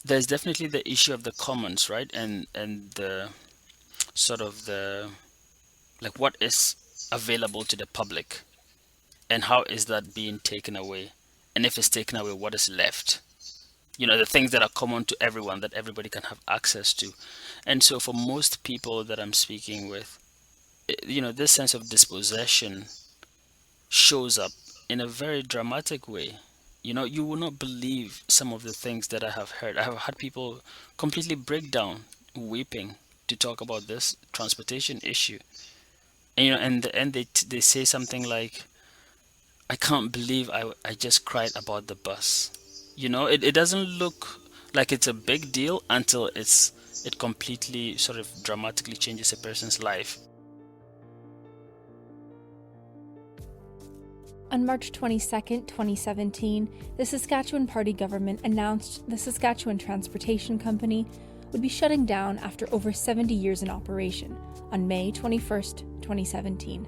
there's definitely the issue of the commons, right? And the sort of the like what is available to the public and how is that being taken away? And if it's taken away, what is left? The things that are common to everyone that everybody can have access to. And so for most people that I'm speaking with, this sense of dispossession shows up in a very dramatic way. You will not believe some of the things that I have heard. I have had people completely break down, weeping, to talk about this transportation issue. And and they say something like, "I can't believe I just cried about the bus." It doesn't look like it's a big deal until it completely sort of dramatically changes a person's life. On March 22, 2017, the Saskatchewan Party government announced the Saskatchewan Transportation Company would be shutting down after over 70 years in operation on May 21st, 2017.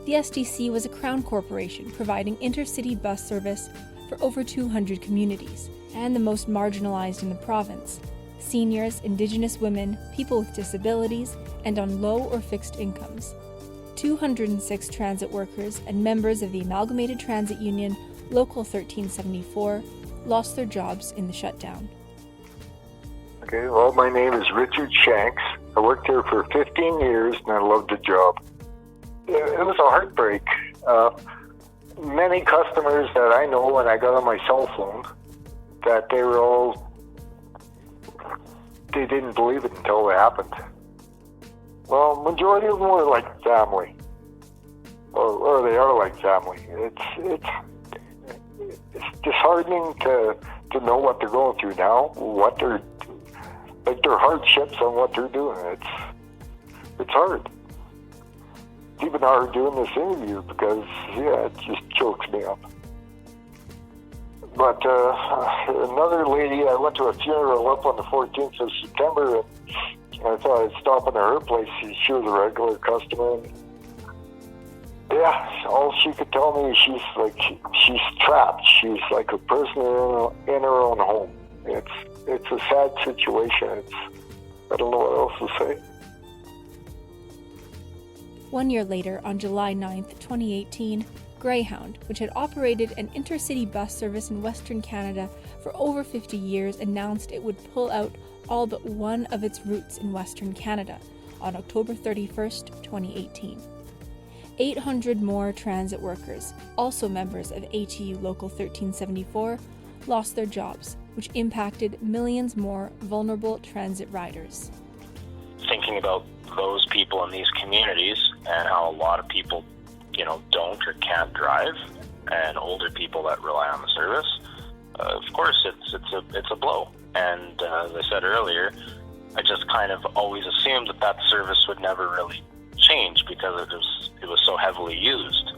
The STC was a Crown corporation providing intercity bus service for over 200 communities and the most marginalized in the province: seniors, Indigenous women, people with disabilities, and on low or fixed incomes. 206 transit workers and members of the Amalgamated Transit Union Local 1374 lost their jobs in the shutdown. Okay, well, my name is Richard Shanks. I worked here for 15 years and I loved the job. It was a heartbreak. Many customers that I know when I got on my cell phone, that they didn't believe it until it happened. Well, majority of them were like family, or they are like family. It's disheartening to know what they're going through now, what their hardships on what they're doing. It's hard. It's even hard doing this interview because it just chokes me up. But another lady, I went to a funeral up on the 14th of September, and I thought I'd stop into her place. She was a regular customer. And yeah, all she could tell me is she's trapped. She's like a prisoner in her own home. It's a sad situation. I don't know what else to say. 1 year later, on July 9th, 2018, Greyhound, which had operated an intercity bus service in Western Canada for over 50 years, announced it would pull out all but one of its routes in Western Canada on October 31st, 2018. 800 more transit workers, also members of ATU Local 1374, lost their jobs, which impacted millions more vulnerable transit riders. Thinking about those people in these communities and how a lot of people, don't or can't drive, and older people that rely on the service, of course it's a blow. And as I said earlier, I just kind of always assumed that service would never really change because it was so heavily used.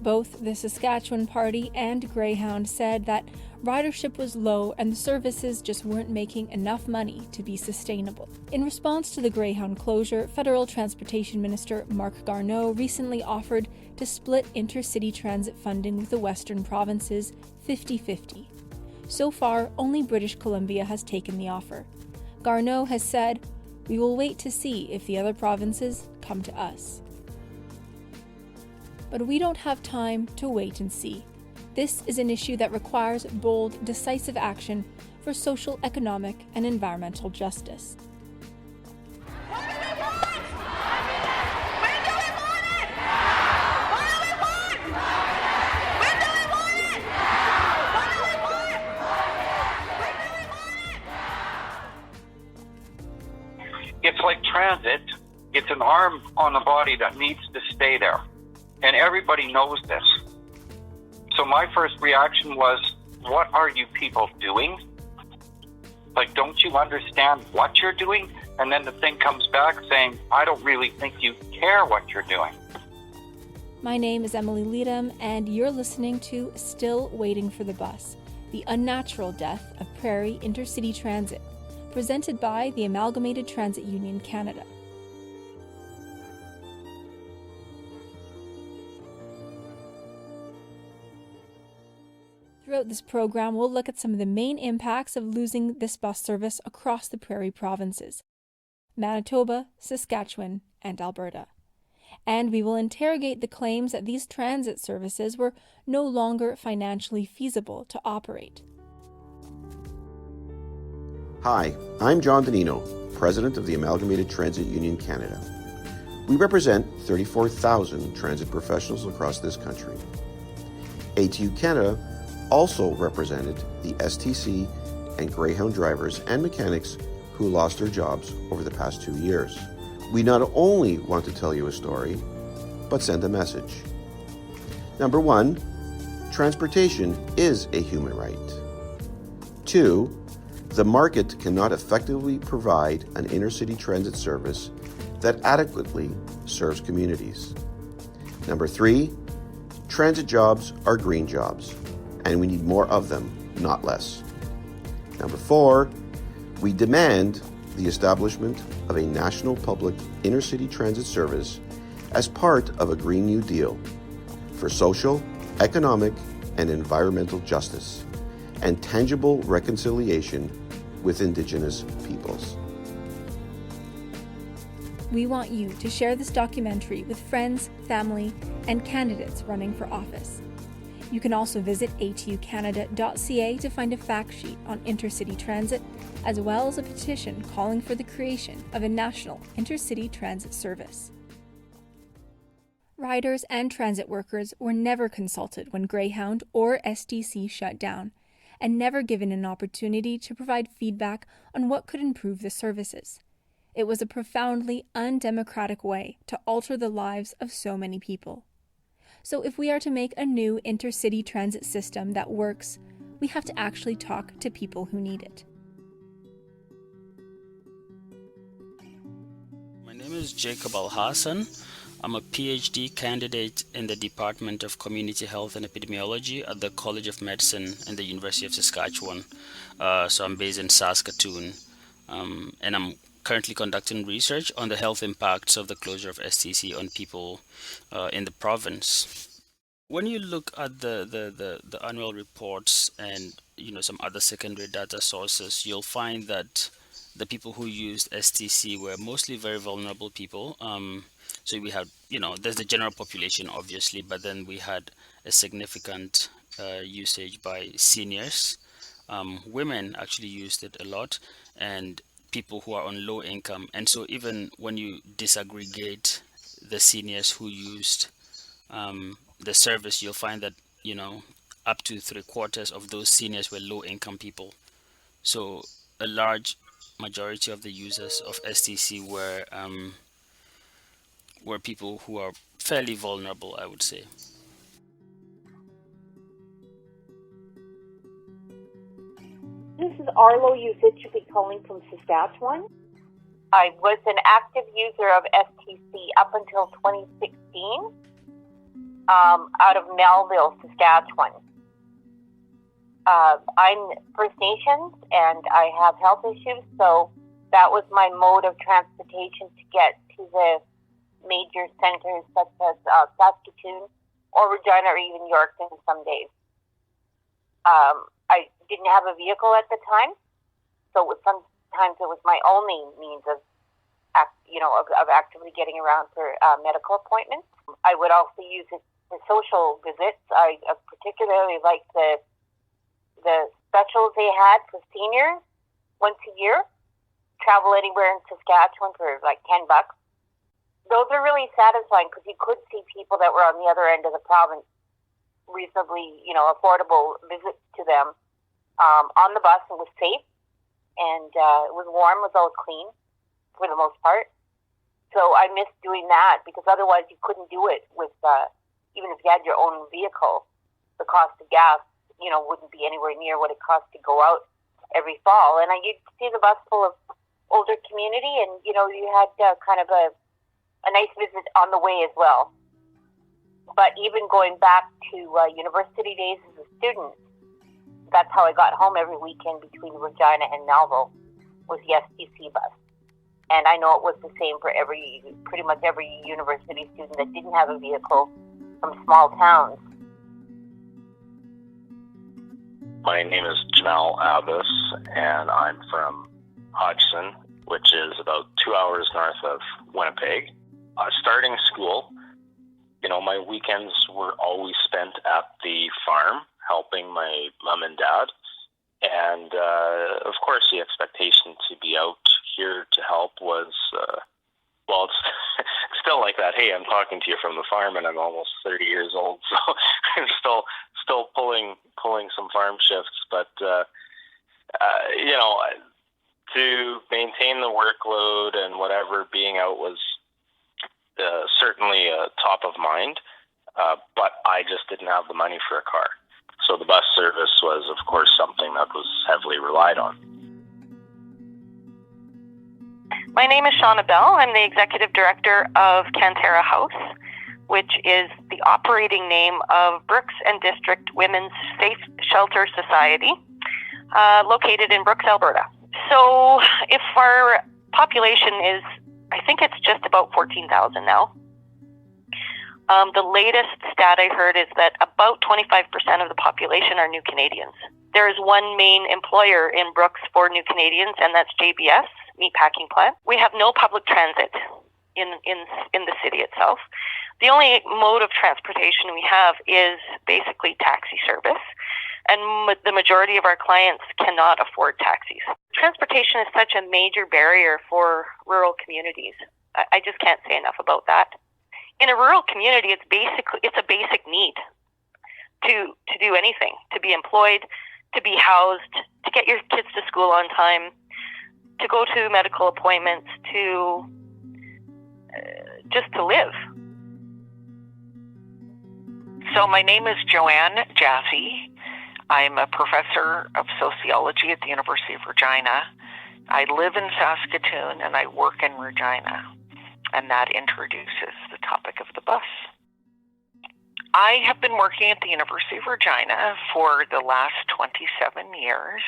Both the Saskatchewan Party and Greyhound said that ridership was low and the services just weren't making enough money to be sustainable. In response to the Greyhound closure, Federal Transportation Minister Marc Garneau recently offered to split intercity transit funding with the Western provinces 50-50. So far, only British Columbia has taken the offer. Garneau has said, "We will wait to see if the other provinces come to us." But we don't have time to wait and see. This is an issue that requires bold, decisive action for social, economic, and environmental justice. What do we want? When do we want it? What do we want? When do we want it? What do we want? When do we want it? It's like transit. It's an arm on a body that needs to stay there. And everybody knows this. So my first reaction was, what are you people doing? Like, don't you understand what you're doing? And then the thing comes back saying, I don't really think you care what you're doing. My name is Emily Leadham, and you're listening to Still Waiting for the Bus, the unnatural death of Prairie Intercity Transit, presented by the Amalgamated Transit Union Canada. Throughout this program, we'll look at some of the main impacts of losing this bus service across the Prairie provinces, Manitoba, Saskatchewan, and Alberta. And we will interrogate the claims that these transit services were no longer financially feasible to operate. Hi, I'm John Donino, President of the Amalgamated Transit Union Canada. We represent 34,000 transit professionals across this country. ATU Canada also represented the STC and Greyhound drivers and mechanics who lost their jobs over the past 2 years. We not only want to tell you a story, but send a message. Number 1, transportation is a human right. 2, the market cannot effectively provide an intercity transit service that adequately serves communities. Number 3, transit jobs are green jobs, and we need more of them, not less. Number 4, we demand the establishment of a national public intercity transit service as part of a Green New Deal for social, economic, and environmental justice and tangible reconciliation with Indigenous peoples. We want you to share this documentary with friends, family, and candidates running for office. You can also visit atucanada.ca to find a fact sheet on intercity transit, as well as a petition calling for the creation of a national intercity transit service. Riders and transit workers were never consulted when Greyhound or STC shut down, and never given an opportunity to provide feedback on what could improve the services. It was a profoundly undemocratic way to alter the lives of so many people. So if we are to make a new intercity transit system that works, we have to actually talk to people who need it. My name is Jacob Al-Hassan. I'm a PhD candidate in the Department of Community Health and Epidemiology at the College of Medicine in the University of Saskatchewan. So I'm based in Saskatoon, and I'm currently conducting research on the health impacts of the closure of STC on people in the province. When you look at the annual reports and some other secondary data sources, you'll find that the people who used STC were mostly very vulnerable people. So we had, there's the general population, obviously, but then we had a significant usage by seniors. Women actually used it a lot, and people who are on low income. And so even when you disaggregate the seniors who used the service, you'll find that, up to 3/4 of those seniors were low income people. So a large majority of the users of STC were people who are fairly vulnerable, I would say. This is Arlo Uzichupi calling from Saskatchewan. I was an active user of STC up until 2016 out of Melville, Saskatchewan. I'm First Nations and I have health issues, so that was my mode of transportation to get to the major centers such as Saskatoon or Regina or even Yorkton some days. I didn't have a vehicle at the time, so sometimes it was my only means of actively getting around for medical appointments. I would also use it for social visits. I particularly liked the specials they had for seniors once a year. Travel anywhere in Saskatchewan for like $10. Those are really satisfying because you could see people that were on the other end of the province, reasonably, affordable visits to them on the bus. It was safe and it was warm, it was all clean for the most part. So I missed doing that because otherwise you couldn't do it with, even if you had your own vehicle, the cost of gas, wouldn't be anywhere near what it costs to go out every fall. And you'd see the bus full of older community and, you had kind of a nice visit on the way as well. But even going back to university days as a student, that's how I got home every weekend between Regina and Melville, was the STC bus. And I know it was the same for pretty much every university student that didn't have a vehicle from small towns. My name is Jamal Abbas, and I'm from Hodgson, which is about 2 hours north of Winnipeg. Starting school, my weekends were always spent at the farm helping my mom and dad. And, of course, the expectation to be out here to help was, it's still like that. Hey, I'm talking to you from the farm, and I'm almost 30 years old, so I'm still pulling some farm shifts. But, to maintain the workload and whatever, being out was certainly top of mind, but I just didn't have the money for a car. So the bus service was, of course, something that was heavily relied on. My name is Shauna Bell. I'm the Executive Director of Cantera House, which is the operating name of Brooks and District Women's Safe Shelter Society, located in Brooks, Alberta. So if our population is, I think it's just about 14,000 now. The latest stat I heard is that about 25% of the population are new Canadians. There is one main employer in Brooks for new Canadians, and that's JBS, Meatpacking Plant. We have no public transit in the city itself. The only mode of transportation we have is basically taxi service, and the majority of our clients cannot afford taxis. Transportation is such a major barrier for rural communities. I just can't say enough about that. In a rural community, it's a basic need to do anything, to be employed, to be housed, to get your kids to school on time, to go to medical appointments, to just to live. So my name is Joanne Jaffe. I'm a professor of sociology at the University of Regina. I live in Saskatoon and I work in Regina. And that introduces the topic of the bus. I have been working at the University of Regina for the last 27 years.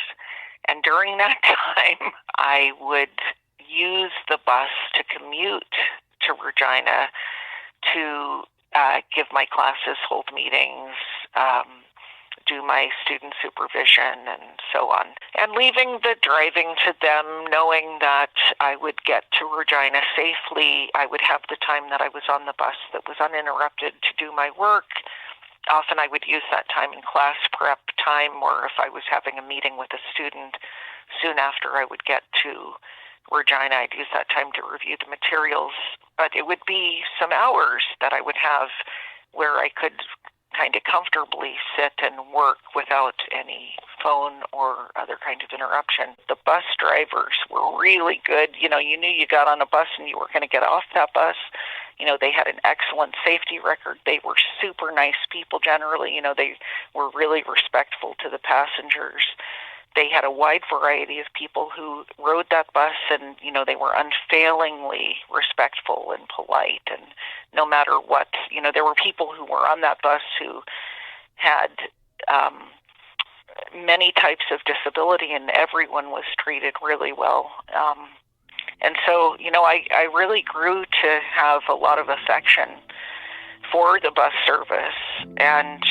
And during that time, I would use the bus to commute to Regina to give my classes, hold meetings, do my student supervision and so on. And leaving the driving to them, knowing that I would get to Regina safely, I would have the time that I was on the bus that was uninterrupted to do my work. Often I would use that time in class prep time, or if I was having a meeting with a student, soon after I would get to Regina, I'd use that time to review the materials. But it would be some hours that I would have where I could kind of comfortably sit and work without any phone or other kind of interruption. The bus drivers were really good. You knew you got on a bus and you were going to get off that bus. They had an excellent safety record. They were super nice people generally. They were really respectful to the passengers. They had a wide variety of people who rode that bus, and, they were unfailingly respectful and polite. And no matter what, there were people who were on that bus who had many types of disability, and everyone was treated really well. And so, I really grew to have a lot of affection for the bus service and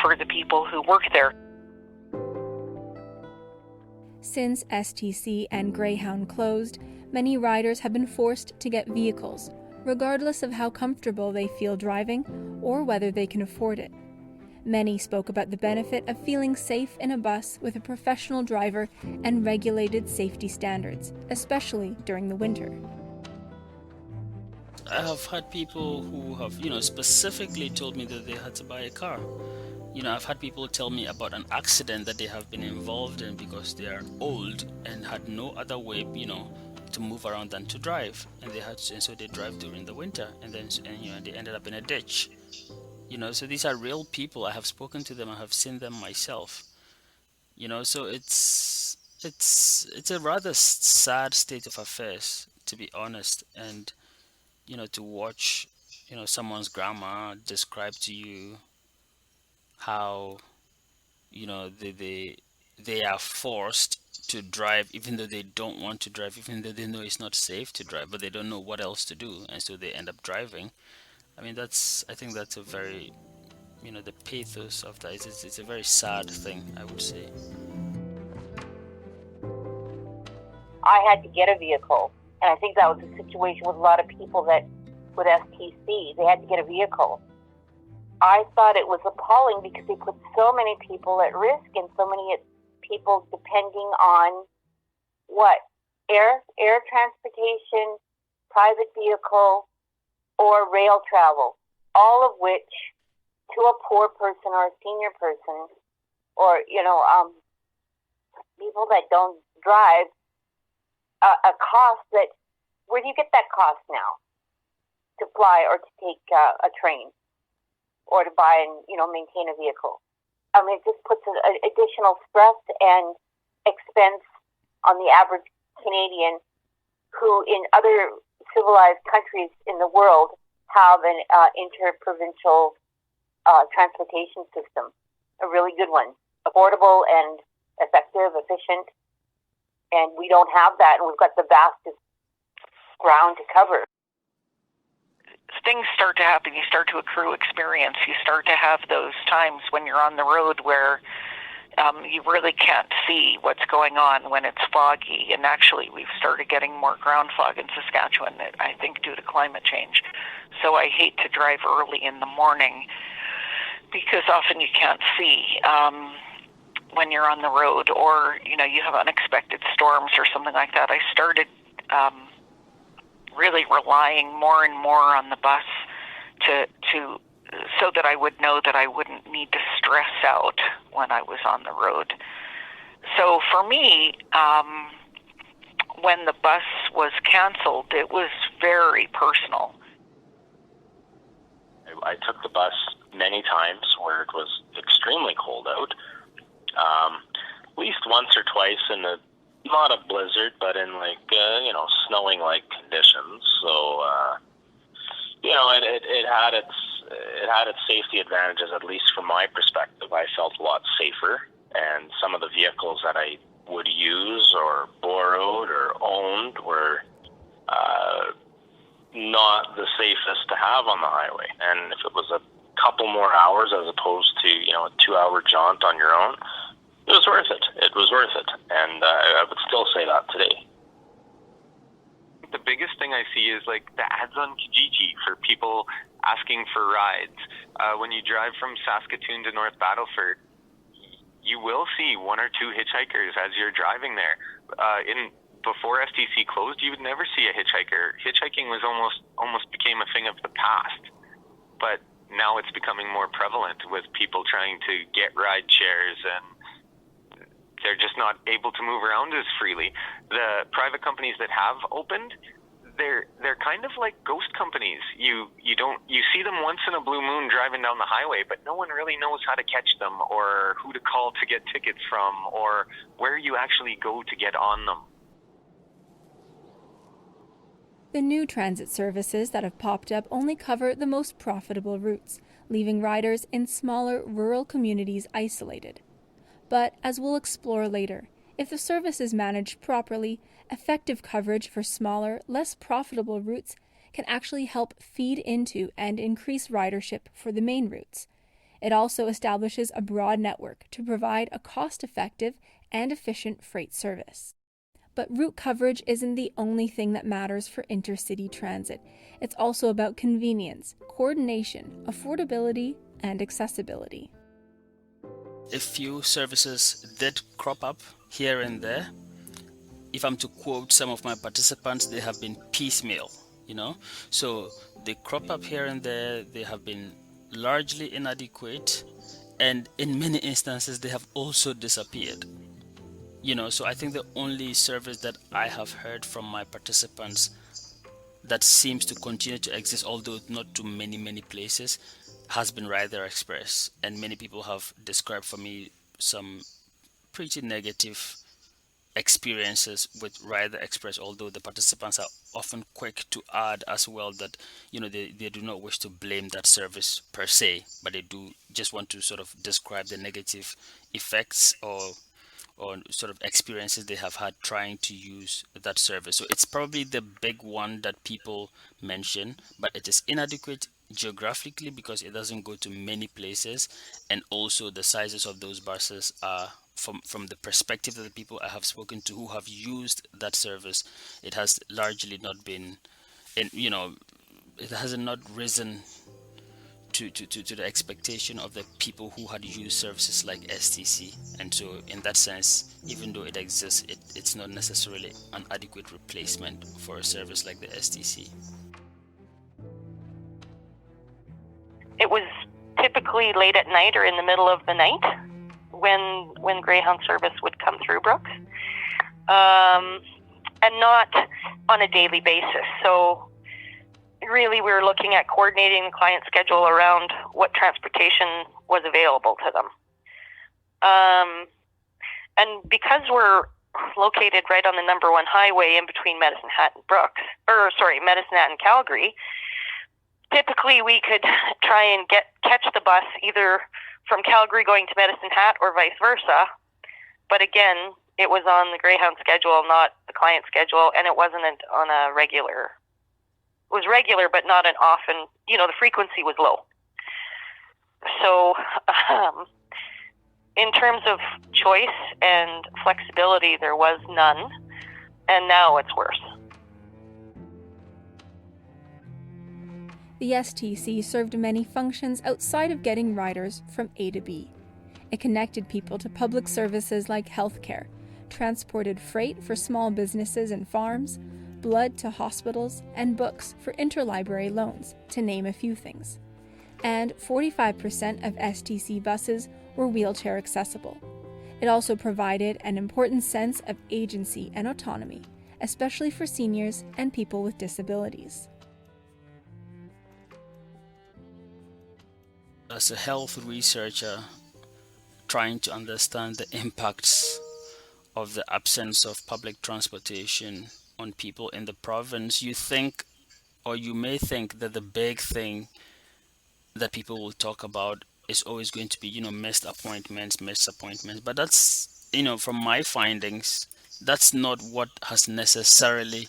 for the people who work there. Since STC and Greyhound closed, many riders have been forced to get vehicles, regardless of how comfortable they feel driving or whether they can afford it. Many spoke about the benefit of feeling safe in a bus with a professional driver and regulated safety standards, especially during the winter. I have had people who have, specifically told me that they had to buy a car. I've had people tell me about an accident that they have been involved in because they are old and had no other way, to move around than to drive, and so they drive during the winter, and then they ended up in a ditch. So these are real people. I have spoken to them. I have seen them myself. So it's a rather sad state of affairs, to be honest, and to watch someone's grandma describe to you how they are forced to drive even though they don't want to drive, even though they know it's not safe to drive, but they don't know what else to do, and so they end up driving. I think that's a very the pathos of that. It's a very sad thing, I would say. I had to get a vehicle, and I think that was a situation with a lot of people that with STC, they had to get a vehicle. I thought it was appalling because they put so many people at risk and so many people depending on what? Air transportation, private vehicle, or rail travel, all of which to a poor person or a senior person or, people that don't drive, a cost that, where do you get that cost now to fly or to take a train or to buy and, maintain a vehicle? I mean, it just puts an additional stress and expense on the average Canadian who in other civilized countries in the world have an interprovincial transportation system, a really good one, affordable and effective, efficient, and we don't have that, and we've got the vastest ground to cover. Things start to happen. You start to accrue experience. You start to have those times when you're on the road where you really can't see what's going on when it's foggy. And actually, we've started getting more ground fog in Saskatchewan, I think, due to climate change. So I hate to drive early in the morning because often you can't see when you're on the road, or you have unexpected storms or something like that. I started really relying more and more on the bus to so that I would know that I wouldn't need to stress out when I was on the road. So for me, when the bus was canceled, it was very personal. I took the bus many times where it was extremely cold out. At least once or twice in not a blizzard, but in snowing like conditions. So it had its safety advantages, at least from my perspective. I felt a lot safer, and some of the vehicles that I would use or borrowed or owned were not the safest to have on the highway. And if it was a couple more hours as opposed to a 2-hour jaunt on your own, it was worth it. It was worth it, and I would still say that today. The biggest thing I see is like the ads on Kijiji for people asking for rides. When you drive from Saskatoon to North Battleford, you will see one or two hitchhikers as you're driving there. Before STC closed, you would never see a hitchhiker. Hitchhiking was almost became a thing of the past, but now it's becoming more prevalent with people trying to get ride shares, and they're just not able to move around as freely. The private companies that have opened, they're kind of like ghost companies. You see them once in a blue moon driving down the highway, but no one really knows how to catch them or who to call to get tickets from or where you actually go to get on them. The new transit services that have popped up only cover the most profitable routes, leaving riders in smaller rural communities isolated. But, as we'll explore later, if the service is managed properly, effective coverage for smaller, less profitable routes can actually help feed into and increase ridership for the main routes. It also establishes a broad network to provide a cost-effective and efficient freight service. But route coverage isn't the only thing that matters for intercity transit. It's also about convenience, coordination, affordability, and accessibility. A few services did crop up here and there. If I'm to quote some of my participants, they have been piecemeal, So they crop up here and there, they have been largely inadequate, and in many instances they have also disappeared. So I think the only service that I have heard from my participants that seems to continue to exist, although not to many places, has been Rider Express, and many people have described for me some pretty negative experiences with Rider Express, although the participants are often quick to add as well that they do not wish to blame that service per se, but they do just want to sort of describe the negative effects or sort of experiences they have had trying to use that service. So it's probably the big one that people mention, but it is inadequate, geographically because it doesn't go to many places, and also the sizes of those buses are from the perspective of the people I have spoken to who have used that service, it has largely not been, and it has not risen to the expectation of the people who had used services like STC. And so, in that sense, even though it exists, it's not necessarily an adequate replacement for a service like the STC. It was typically late at night or in the middle of the night when Greyhound service would come through Brooks, and not on a daily basis. So really, we were looking at coordinating the client schedule around what transportation was available to them. And because we're located right on the number one highway in between Medicine Hat and Medicine Hat and Calgary, typically we could try and catch the bus either from Calgary going to Medicine Hat or vice versa. But again, it was on the Greyhound schedule, not the client schedule, and it wasn't on a regular. It was regular, but not an often, the frequency was low. So in terms of choice and flexibility, there was none, and now it's worse. The STC served many functions outside of getting riders from A to B. It connected people to public services like healthcare, transported freight for small businesses and farms, blood to hospitals, and books for interlibrary loans, to name a few things. And 45% of STC buses were wheelchair accessible. It also provided an important sense of agency and autonomy, especially for seniors and people with disabilities. As a health researcher, trying to understand the impacts of the absence of public transportation on people in the province, you think, or you may think, that the big thing that people will talk about is always going to be, missed appointments. But that's, from my findings, that's not what has necessarily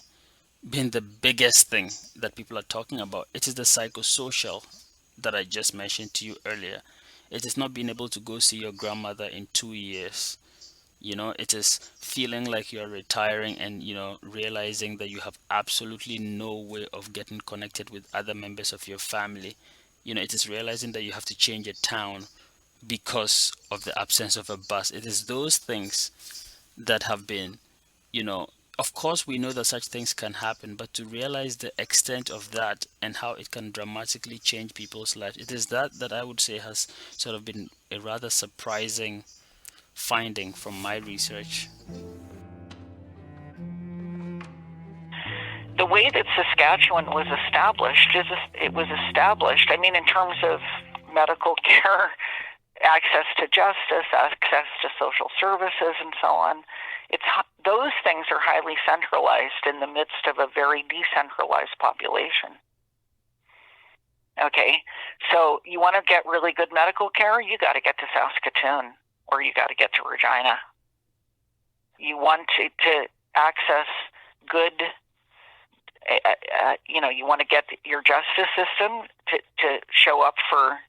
been the biggest thing that people are talking about. It is the psychosocial that I just mentioned to you earlier. It is not being able to go see your grandmother in 2 years. It is feeling like you're retiring and, realizing that you have absolutely no way of getting connected with other members of your family. It is realizing that you have to change a town because of the absence of a bus. It is those things that have been, of course we know that such things can happen, but to realize the extent of that and how it can dramatically change people's lives, it is that I would say has sort of been a rather surprising finding from my research. The way that Saskatchewan was established in terms of medical care, access to justice, access to social services, and so on, those things are highly centralized in the midst of a very decentralized population. Okay, so you want to get really good medical care, you got to get to Saskatoon, or you got to get to Regina. You want to access good, you want to get your justice system to show up for,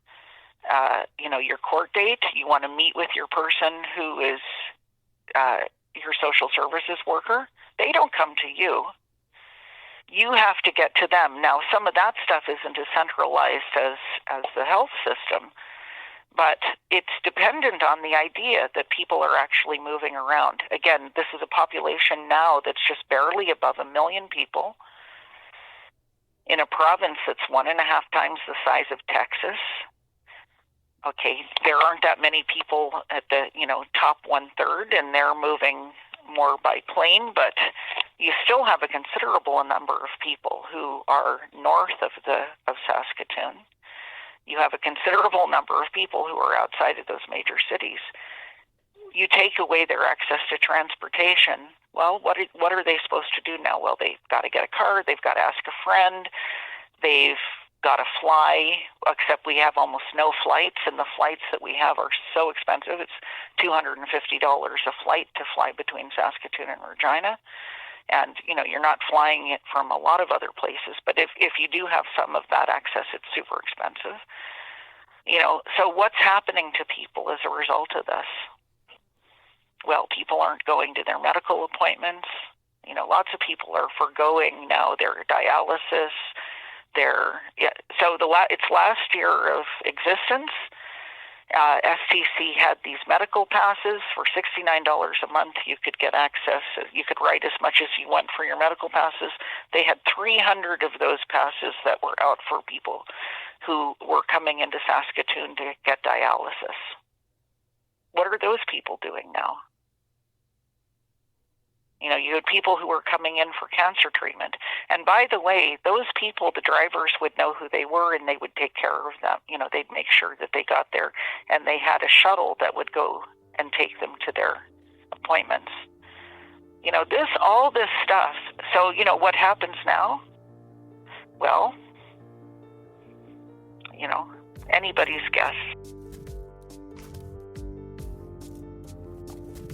your court date. You want to meet with your person who is your social services worker. They don't come to you. You have to get to them. Now, some of that stuff isn't as centralized as the health system, but it's dependent on the idea that people are actually moving around. Again, this is a population now that's just barely above 1 million people in a province that's 1.5 times the size of Texas. Okay, there aren't that many people at the, top 1/3, and they're moving more by plane, but you still have a considerable number of people who are north of Saskatoon. You have a considerable number of people who are outside of those major cities. You take away their access to transportation. Well, what are they supposed to do now? Well, they've got to get a car. They've got to ask a friend. They've got to fly, except we have almost no flights, and the flights that we have are so expensive. It's $250 a flight to fly between Saskatoon and Regina. And, you're not flying it from a lot of other places. But if you do have some of that access, it's super expensive. So what's happening to people as a result of this? Well, people aren't going to their medical appointments. Lots of people are forgoing now their dialysis. It's last year of existence. STC had these medical passes for $69 a month. You could get access. You could write as much as you want for your medical passes. They had 300 of those passes that were out for people who were coming into Saskatoon to get dialysis. What are those people doing now? You had people who were coming in for cancer treatment. And by the way, those people, the drivers would know who they were and they would take care of them. They'd make sure that they got there, and they had a shuttle that would go and take them to their appointments. All this stuff. So, what happens now? Well, anybody's guess.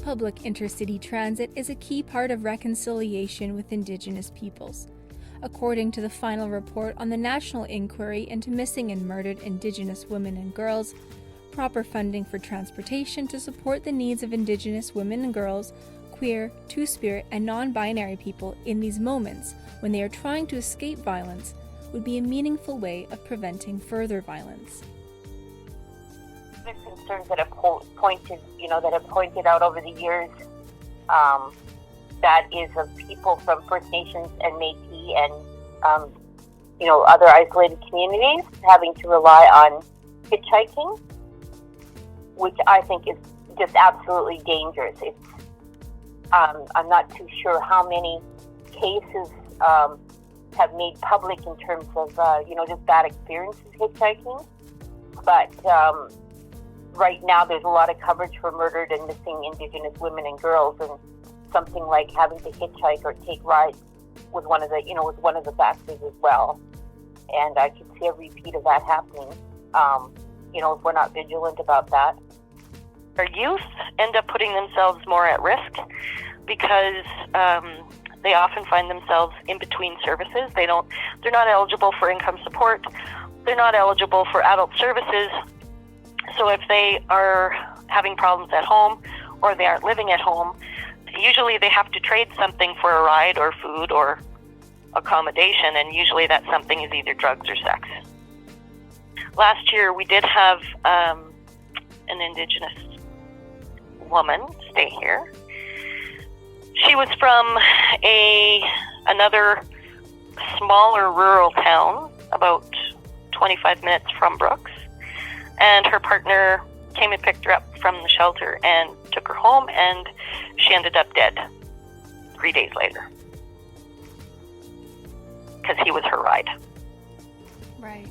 Public intercity transit is a key part of reconciliation with Indigenous peoples. According to the final report on the National Inquiry into Missing and Murdered Indigenous Women and Girls, proper funding for transportation to support the needs of Indigenous women and girls, queer, two-spirit, and non-binary people in these moments when they are trying to escape violence would be a meaningful way of preventing further violence. The concerns that have pointed out over the years, that is of people from First Nations and Métis and other isolated communities having to rely on hitchhiking, which I think is just absolutely dangerous. I'm not too sure how many cases have made public in terms of just bad experiences hitchhiking, but right now there's a lot of coverage for murdered and missing Indigenous women and girls, and something like having to hitchhike or take rides was one of the factors as well. And I could see a repeat of that happening, if we're not vigilant about that. Our youth end up putting themselves more at risk because they often find themselves in between services. They're not eligible for income support. They're not eligible for adult services. So if they are having problems at home or they aren't living at home, usually they have to trade something for a ride or food or accommodation, and usually that something is either drugs or sex. Last year we did have an Indigenous woman stay here. She was from another smaller rural town, about 25 minutes from Brooks, and her partner came and picked her up from the shelter and took her home, and she ended up dead 3 days later because he was her ride. Right.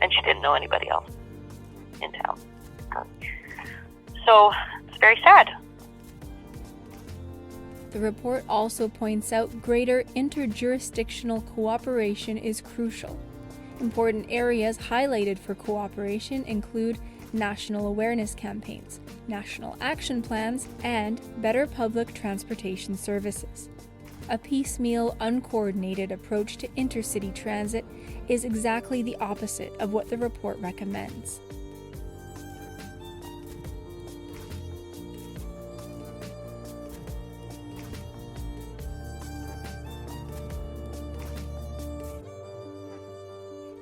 And she didn't know anybody else in town. So it's very sad. The report also points out greater interjurisdictional cooperation is crucial. Important areas highlighted for cooperation include national awareness campaigns, national action plans, and better public transportation services. A piecemeal, uncoordinated approach to intercity transit is exactly the opposite of what the report recommends.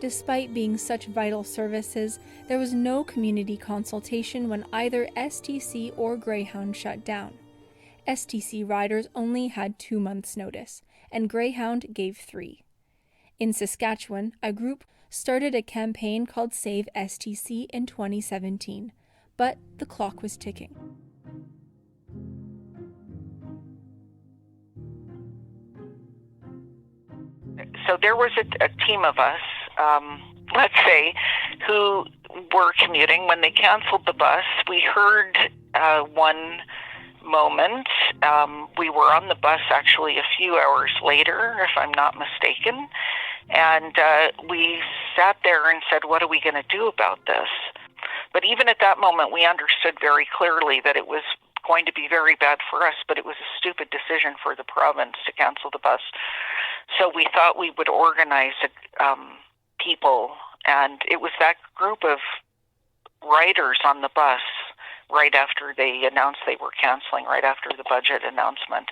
Despite being such vital services, there was no community consultation when either STC or Greyhound shut down. STC riders only had 2 months' notice, and Greyhound gave 3. In Saskatchewan, a group started a campaign called Save STC in 2017, but the clock was ticking. So there was a team of us, let's say, who were commuting. When they canceled the bus, we heard one moment. We were on the bus actually a few hours later, if I'm not mistaken, and we sat there and said, what are we going to do about this? But even at that moment, we understood very clearly that it was going to be very bad for us, but it was a stupid decision for the province to cancel the bus. So we thought we would organize people, and it was that group of riders on the bus right after they announced they were canceling, right after the budget announcement,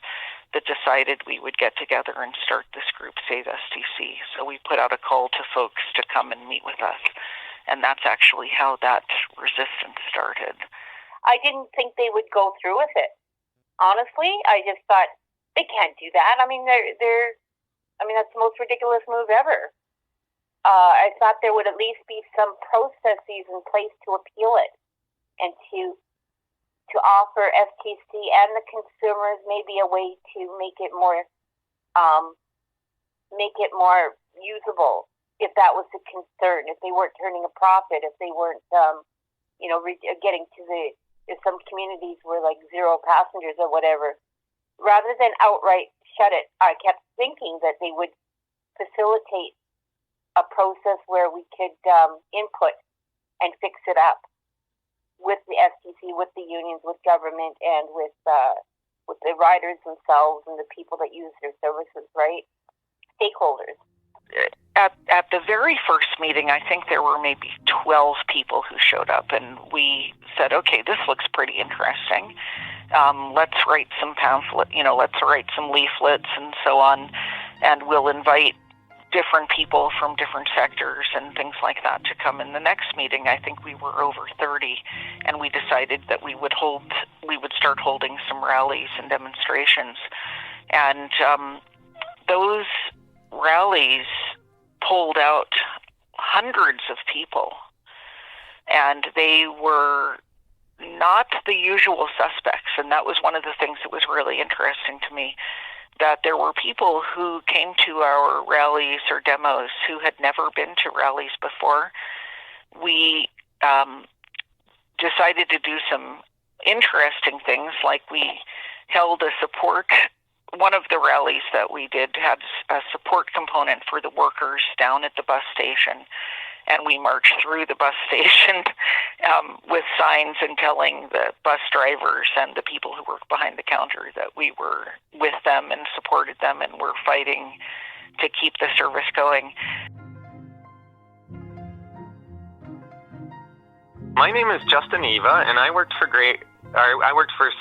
that decided we would get together and start this group, Save STC. So we put out a call to folks to come and meet with us. And that's actually how that resistance started. I didn't think they would go through with it. Honestly, I just thought, they can't do that. I mean, that's the most ridiculous move ever. I thought there would at least be some processes in place to appeal it and to offer FTC and the consumers maybe a way to make it more usable, if that was the concern, if they weren't turning a profit, if they weren't, getting to if some communities were like 0 passengers or whatever. Rather than outright shut it, I kept thinking that they would facilitate a process where we could input and fix it up with the FTC, with the unions, with government, and with the riders themselves and the people that use their services, right? Stakeholders. At the very first meeting, I think there were maybe 12 people who showed up, and we said, okay, this looks pretty interesting. Let's write some let's write some leaflets and so on, and we'll invite different people from different sectors and things like that to come in the next meeting. I think we were over 30, and we decided that we would start holding some rallies and demonstrations. And those rallies pulled out hundreds of people, and they were not the usual suspects. And that was one of the things that was really interesting to me, that there were people who came to our rallies or demos who had never been to rallies before. We decided to do some interesting things, like we held one of the rallies that we did had a support component for the workers down at the bus station. And we marched through the bus station with signs and telling the bus drivers and the people who worked behind the counter that we were with them and supported them and were fighting to keep the service going. My name is Justin Eva, and I worked for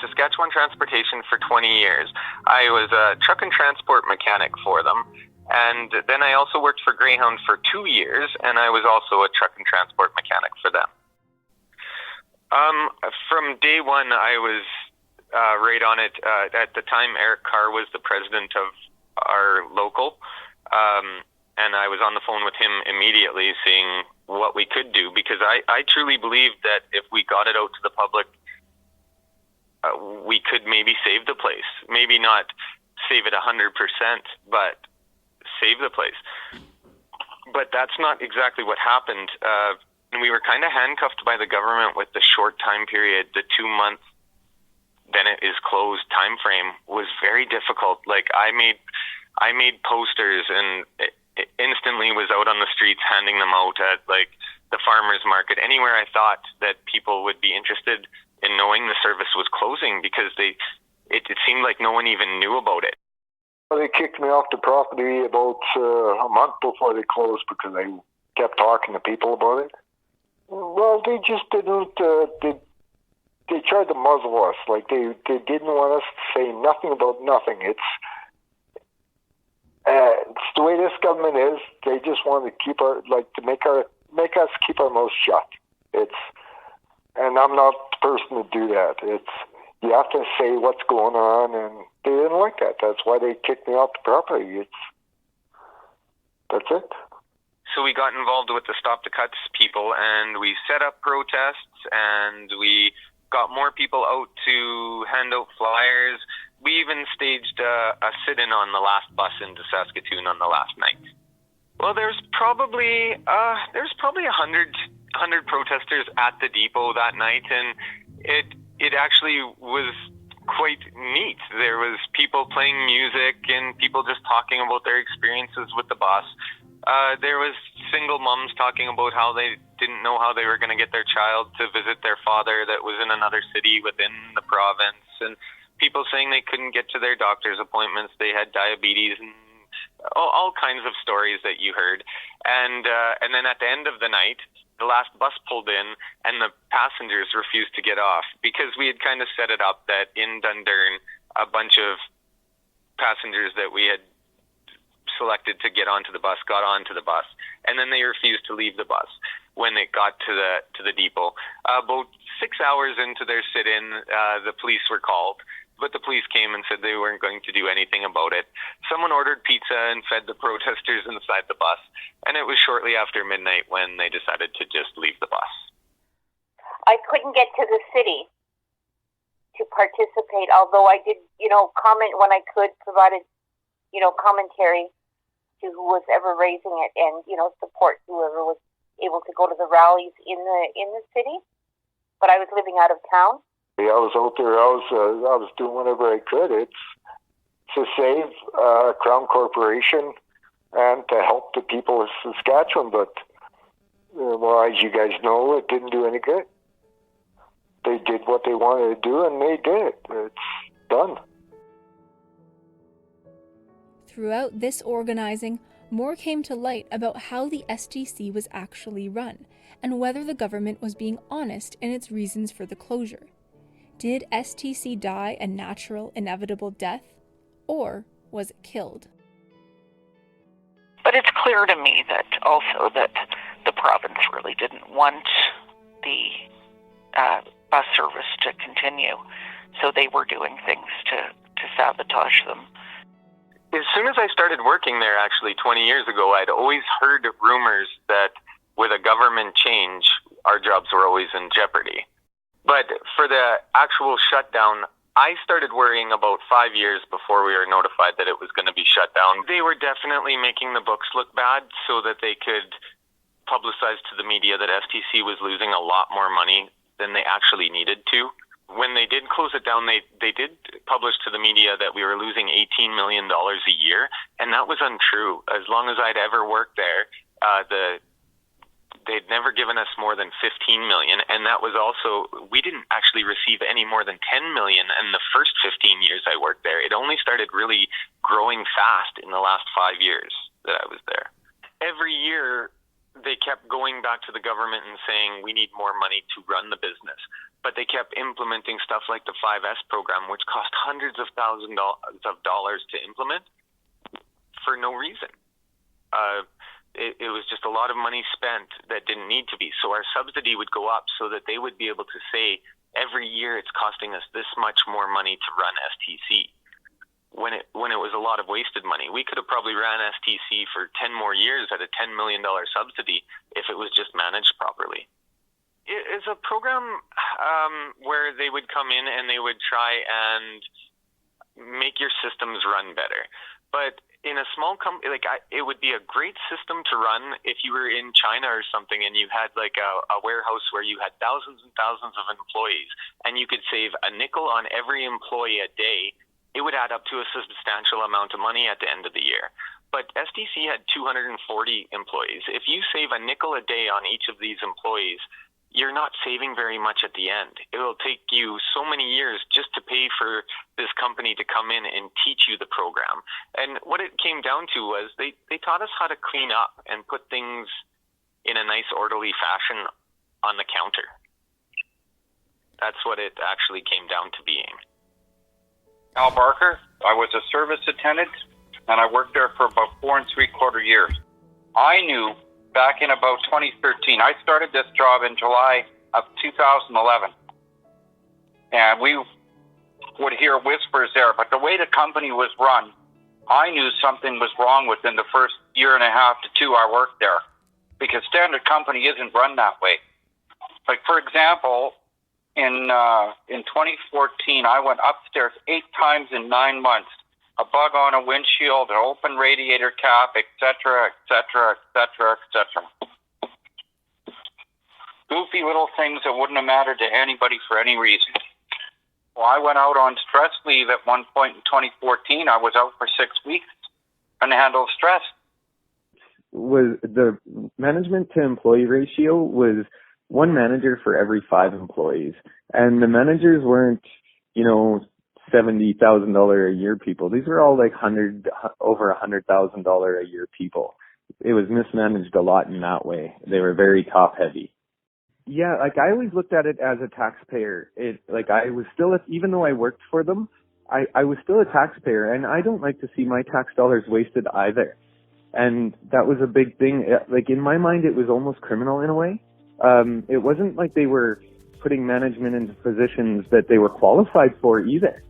Saskatchewan Transportation for 20 years. I was a truck and transport mechanic for them. And then I also worked for Greyhound for 2 years, and I was also a truck and transport mechanic for them. From day one, I was right on it. At the time, Eric Carr was the president of our local, and I was on the phone with him immediately, seeing what we could do, because I truly believed that if we got it out to the public, we could maybe save the place. Maybe not save it 100%, but save the place. But that's not exactly what happened. And we were kind of handcuffed by the government with the short time period. The 2 month, then it is closed time frame was very difficult. Like I made posters and instantly was out on the streets handing them out at like the farmers market, anywhere I thought that people would be interested in knowing the service was closing, because it seemed like no one even knew about it. They kicked me off the property about a month before they closed because I kept talking to people about it. Well, they just didn't. They tried to muzzle us. Like they didn't want us to say nothing about nothing. It's the way this government is. They just want to keep make us keep our mouths shut. And I'm not the person to do that. You have to say what's going on, and they didn't like that. That's why they kicked me off the property. That's it. So we got involved with the Stop the Cuts people, and we set up protests, and we got more people out to hand out flyers. We even staged a sit-in on the last bus into Saskatoon on the last night. Well, there's probably 100 protesters at the depot that night, and it actually was quite neat. There was people playing music and people just talking about their experiences with the bus. There was single moms talking about how they didn't know how they were going to get their child to visit their father that was in another city within the province. and people saying they couldn't get to their doctor's appointments, they had diabetes, and all kinds of stories that you heard. And then at the end of the night, the last bus pulled in, and the passengers refused to get off because we had kind of set it up that in Dundurn, a bunch of passengers that we had selected to get onto the bus got onto the bus, and then they refused to leave the bus when it got to the depot. About 6 hours into their sit-in, the police were called, but the police came and said they weren't going to do anything about it. Someone ordered pizza and fed the protesters inside the bus, and it was shortly after midnight when they decided to just leave the bus. I couldn't get to the city to participate, although I did, comment when I could, provided, commentary to who was ever raising it, and support whoever was able to go to the rallies in the city. But I was living out of town. Yeah, I was out there. I was doing whatever I could. It's to save Crown Corporation and to help the people of Saskatchewan. But well, as you guys know, it didn't do any good. They did what they wanted to do, and they did. It's done. Throughout this organizing, more came to light about how the STC was actually run, and whether the government was being honest in its reasons for the closure. Did STC die a natural, inevitable death, or was it killed? But it's clear to me that also that the province really didn't want the bus service to continue, so they were doing things to sabotage them. As soon as I started working there, actually 20 years ago, I'd always heard rumors that with a government change, our jobs were always in jeopardy. But for the actual shutdown, I started worrying about 5 years before we were notified that it was going to be shut down. They were definitely making the books look bad so that they could publicize to the media that STC was losing a lot more money than they actually needed to. When they did close it down, they did publish to the media that we were losing $18 million a year, and that was untrue. As long as I'd ever worked there, they'd never given us more than $15 million, and that was also, we didn't actually receive any more than $10 million in the first 15 years I worked there. It only started really growing fast in the last 5 years that I was there. Every year, they kept going back to the government and saying, we need more money to run the business. But they kept implementing stuff like the 5S program, which cost hundreds of thousands of dollars to implement for no reason. It was just a lot of money spent that didn't need to be. So our subsidy would go up so that they would be able to say, every year it's costing us this much more money to run STC. When it was a lot of wasted money. We could have probably ran STC for 10 more years at a $10 million subsidy if it was just managed properly. It is a program where they would come in and they would try and make your systems run better. But in a small company, it would be a great system to run if you were in China or something and you had like a warehouse where you had thousands and thousands of employees and you could save a nickel on every employee a day. It would add up to a substantial amount of money at the end of the year. But STC had 240 employees. If you save a nickel a day on each of these employees, you're not saving very much at the end. It will take you so many years just to pay for this company to come in and teach you the program. And what it came down to was they taught us how to clean up and put things in a nice, orderly fashion on the counter. That's what it actually came down to being. Al Barker, I was a service attendant, and I worked there for about 4 3/4 years. I knew back in about 2013, I started this job in July of 2011, and we would hear whispers there, but the way the company was run, I knew something was wrong within the first 1.5 to 2 I worked there, because standard company isn't run that way. Like, for example, in 2014, I went upstairs 8 times in 9 months. A bug on a windshield, an open radiator cap, etc., etc., etc., etc. Goofy little things that wouldn't have mattered to anybody for any reason. Well, I went out on stress leave at one point in 2014. I was out for 6 weeks and handled stress. Was the management to employee ratio was 1 manager for every 5 employees, and the managers weren't $70,000 a year people. These were all like over $100,000 a year people. It was mismanaged a lot in that way. They were very top heavy. Yeah, like I always looked at it as a taxpayer. I was still, even though I worked for them, I was still a taxpayer, and I don't like to see my tax dollars wasted either. And that was a big thing. Like in my mind, it was almost criminal in a way. It wasn't like they were putting management into positions that they were qualified for either.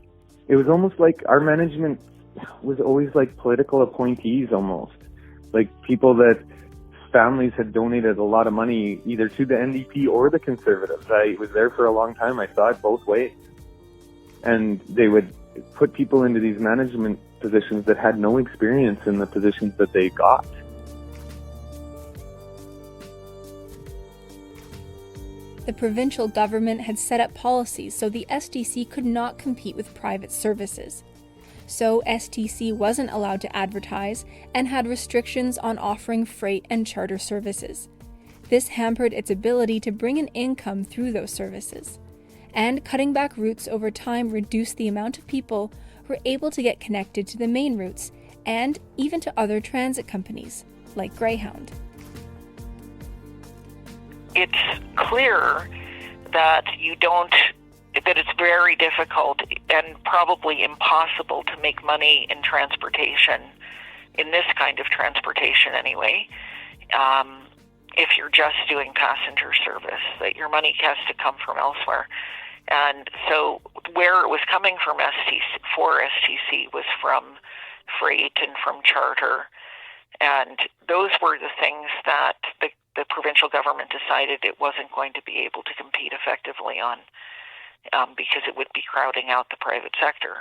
It was almost like our management was always like political appointees almost. Like people that families had donated a lot of money either to the NDP or the Conservatives. I was there for a long time. I saw it both ways. And they would put people into these management positions that had no experience in the positions that they got. The provincial government had set up policies so the STC could not compete with private services. So STC wasn't allowed to advertise and had restrictions on offering freight and charter services. This hampered its ability to bring in income through those services. And cutting back routes over time reduced the amount of people who were able to get connected to the main routes and even to other transit companies, like Greyhound. It's clear that it's very difficult and probably impossible to make money in transportation, in this kind of transportation anyway, if you're just doing passenger service, that your money has to come from elsewhere. And so where it was coming from for STC was from freight and from charter. And those were the things that the provincial government decided it wasn't going to be able to compete effectively on, because it would be crowding out the private sector.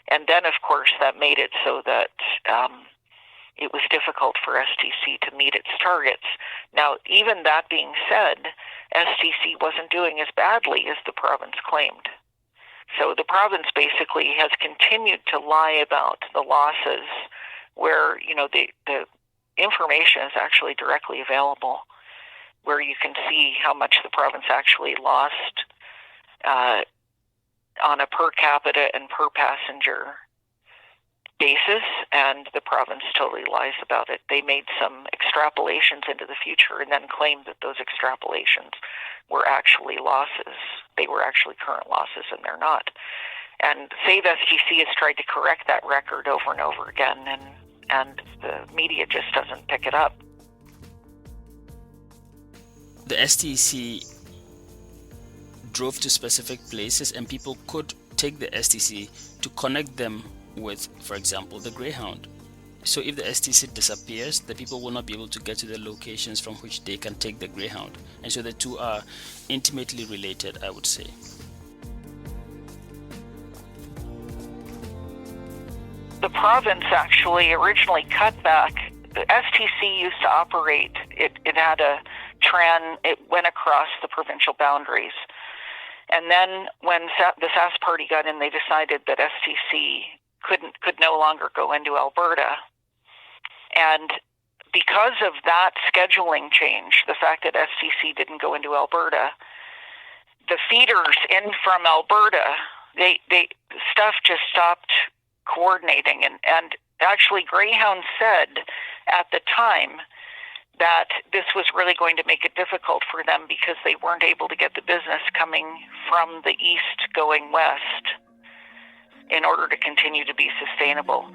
And then, of course, that made it so that it was difficult for STC to meet its targets. Now, even that being said, STC wasn't doing as badly as the province claimed. So the province basically has continued to lie about the losses where, the information is actually directly available, where you can see how much the province actually lost on a per capita and per passenger basis, and the province totally lies about it. They made some extrapolations into the future and then claimed that those extrapolations were actually losses. They were actually current losses, and they're not. And Save STC has tried to correct that record over and over again, and the media just doesn't pick it up. The STC drove to specific places, and people could take the STC to connect them with, for example, the Greyhound. So if the STC disappears, the people will not be able to get to the locations from which they can take the Greyhound. And so the two are intimately related, I would say. The province actually originally cut back. The STC used to operate, it had a tram, it went across the provincial boundaries. And then when the Sask Party got in, they decided that STC could no longer go into Alberta. And because of that scheduling change, the fact that STC didn't go into Alberta, the feeders in from Alberta, they stuff just stopped coordinating. And actually Greyhound said at the time that this was really going to make it difficult for them because they weren't able to get the business coming from the east going west in order to continue to be sustainable.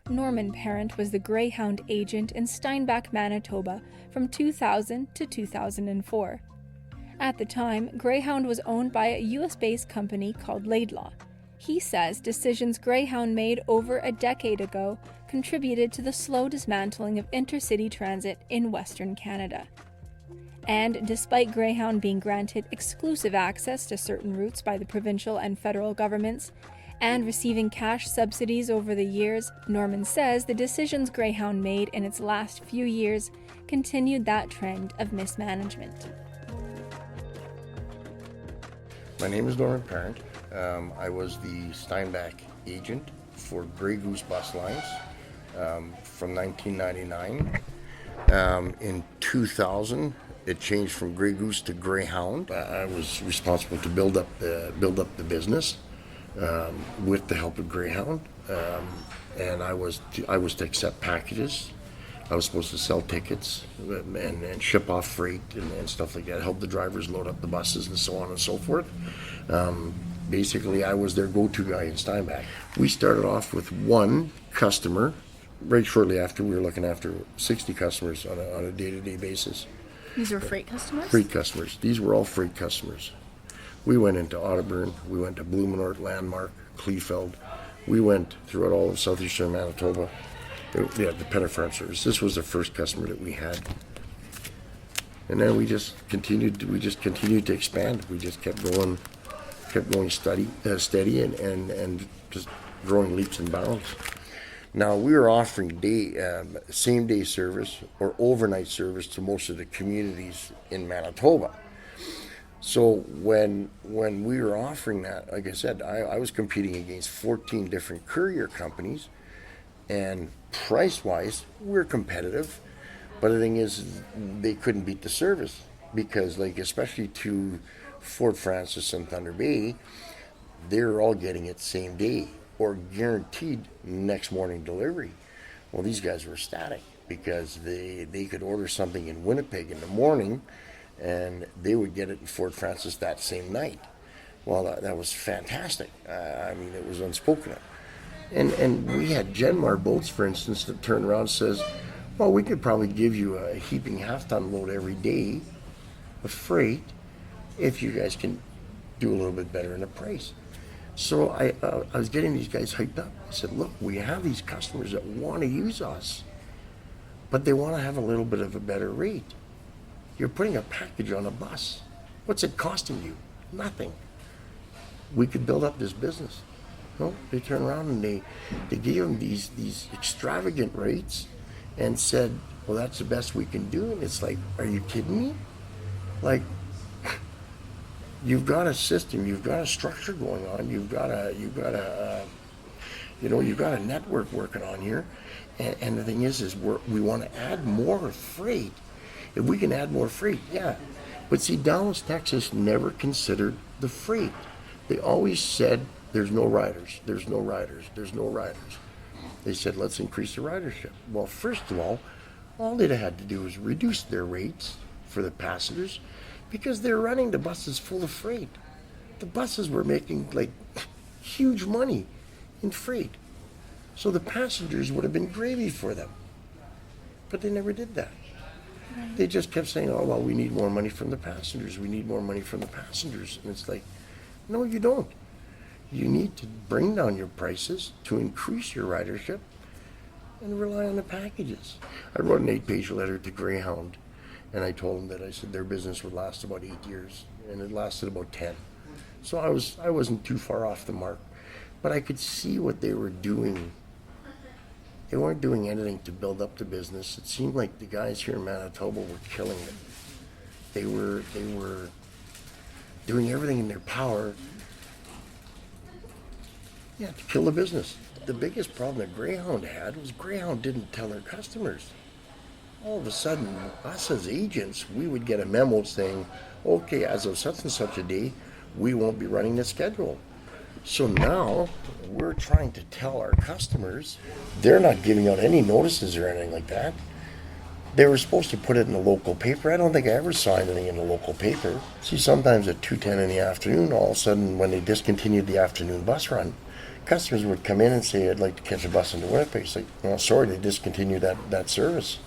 Norman Parent was the Greyhound agent in Steinbach, Manitoba from 2000 to 2004. At the time, Greyhound was owned by a US-based company called Laidlaw. He says decisions Greyhound made over a decade ago contributed to the slow dismantling of intercity transit in Western Canada. And despite Greyhound being granted exclusive access to certain routes by the provincial and federal governments, and receiving cash subsidies over the years, Norman says the decisions Greyhound made in its last few years continued that trend of mismanagement. My name is Norman Parent. I was the Steinbach agent for Grey Goose Bus Lines from 1999. In 2000, it changed from Grey Goose to Greyhound. I was responsible to build up the business with the help of Greyhound, and I was to accept packages. I was supposed to sell tickets and ship off freight and stuff like that, help the drivers load up the buses and so on and so forth. Basically, I was their go-to guy in Steinbach. We started off with one customer. Right shortly after, we were looking after 60 customers on a day-to-day basis. These were freight customers? Freight customers. These were all freight customers. We went into Otterburn, we went to Blumenort, Landmark, Kleefeld. We went throughout all of southeastern Manitoba. Yeah, the Penner Farm Service. This was the first customer that we had. And then we just continued to expand. We just kept going steady and just growing leaps and bounds. Now, we were offering same-day service or overnight service to most of the communities in Manitoba. So when we were offering that, like I said, I was competing against 14 different courier companies, and price-wise, we're competitive. But the thing is, they couldn't beat the service because, like, especially to Fort Francis and Thunder Bay, they're all getting it same day or guaranteed next morning delivery. Well, these guys were ecstatic because they could order something in Winnipeg in the morning and they would get it in Fort Francis that same night. Well, that was fantastic. I mean, it was unspoken of. And we had Genmar boats, for instance, that turned around and says, well, we could probably give you a heaping half-ton load every day of freight if you guys can do a little bit better in the price. So I was getting these guys hyped up. I said, look, we have these customers that want to use us, but they want to have a little bit of a better rate. You're putting a package on a bus. What's it costing you? Nothing. We could build up this business. No, they turned around and they gave them these extravagant rates and said, well, that's the best we can do. And it's like, are you kidding me? Like, you've got a system, you've got a structure going on, you've got a network working on here. And the thing is we want to add more freight. If we can add more freight, yeah. But see, Dallas, Texas never considered the freight. They always said, there's no riders, there's no riders, there's no riders. They said, let's increase the ridership. Well, first of all they had to do was reduce their rates for the passengers because they're running the buses full of freight. The buses were making like huge money in freight. So the passengers would have been gravy for them. But they never did that. They just kept saying, oh, well, we need more money from the passengers. We need more money from the passengers. And it's like, no, you don't. You need to bring down your prices to increase your ridership and rely on the packages. I wrote an 8-page letter to Greyhound, and I told them that I said their business would last about 8 years, and it lasted about 10. So I wasn't too far off the mark, but I could see what they were doing. They weren't doing anything to build up the business. It seemed like the guys here in Manitoba were killing it. They were doing everything in their power, to kill the business. The biggest problem that Greyhound had was Greyhound didn't tell their customers. All of a sudden, us as agents, we would get a memo saying, okay, as of such and such a day, we won't be running the schedule. So now we're trying to tell our customers, they're not giving out any notices or anything like that. They were supposed to put it in the local paper. I don't think I ever saw anything in the local paper. See, sometimes at 2:10 in the afternoon, all of a sudden when they discontinued the afternoon bus run, customers would come in and say, I'd like to catch a bus into Winnipeg. It's like, well, sorry, they discontinued that service.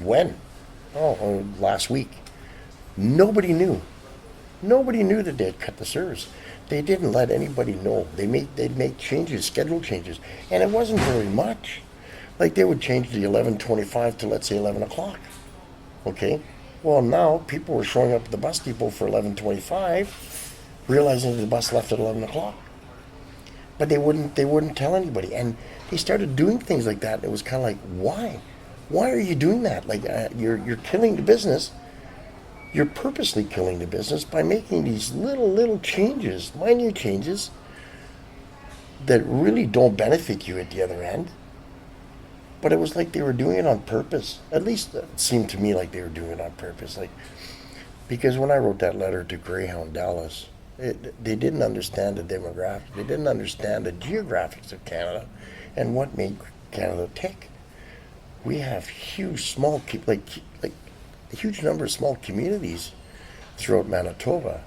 When? Oh, last week. Nobody knew. Nobody knew that they had cut the service. They didn't let anybody know. They'd make changes, schedule changes, and it wasn't very much. Like they would change the 11:25 to, let's say, 11 o'clock. Okay? Well, now people were showing up at the bus depot for 11:25, realizing that the bus left at 11 o'clock. But they wouldn't tell anybody, and they started doing things like that. And it was kind of like, why? Why are you doing that? Like you're killing the business. You're purposely killing the business by making these little changes, minute changes that really don't benefit you at the other end. But it was like they were doing it on purpose. At least it seemed to me like they were doing it on purpose. Like Because when I wrote that letter to Greyhound Dallas, they didn't understand the demographics. They didn't understand the geographics of Canada and what made Canada tick. We have huge a huge number of small communities throughout Manitoba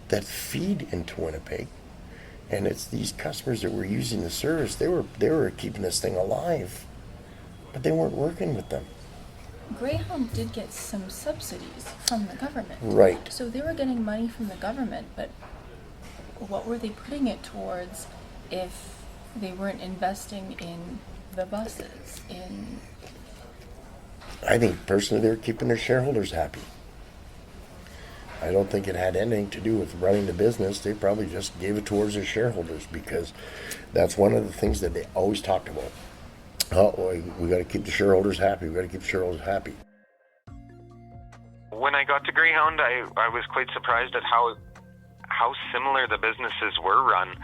that feed into Winnipeg, and it's these customers that were using the service. They were keeping this thing alive, but they weren't working with them. Greyhound did get some subsidies from the government. Right. So they were getting money from the government, but what were they putting it towards if they weren't investing in the buses, in... I think personally they were keeping their shareholders happy. I don't think it had anything to do with running the business. They probably just gave it towards their shareholders, because that's one of the things that they always talked about. Oh, we got to keep the shareholders happy. We got to keep the shareholders happy. When I got to Greyhound, I was quite surprised at how similar the businesses were run.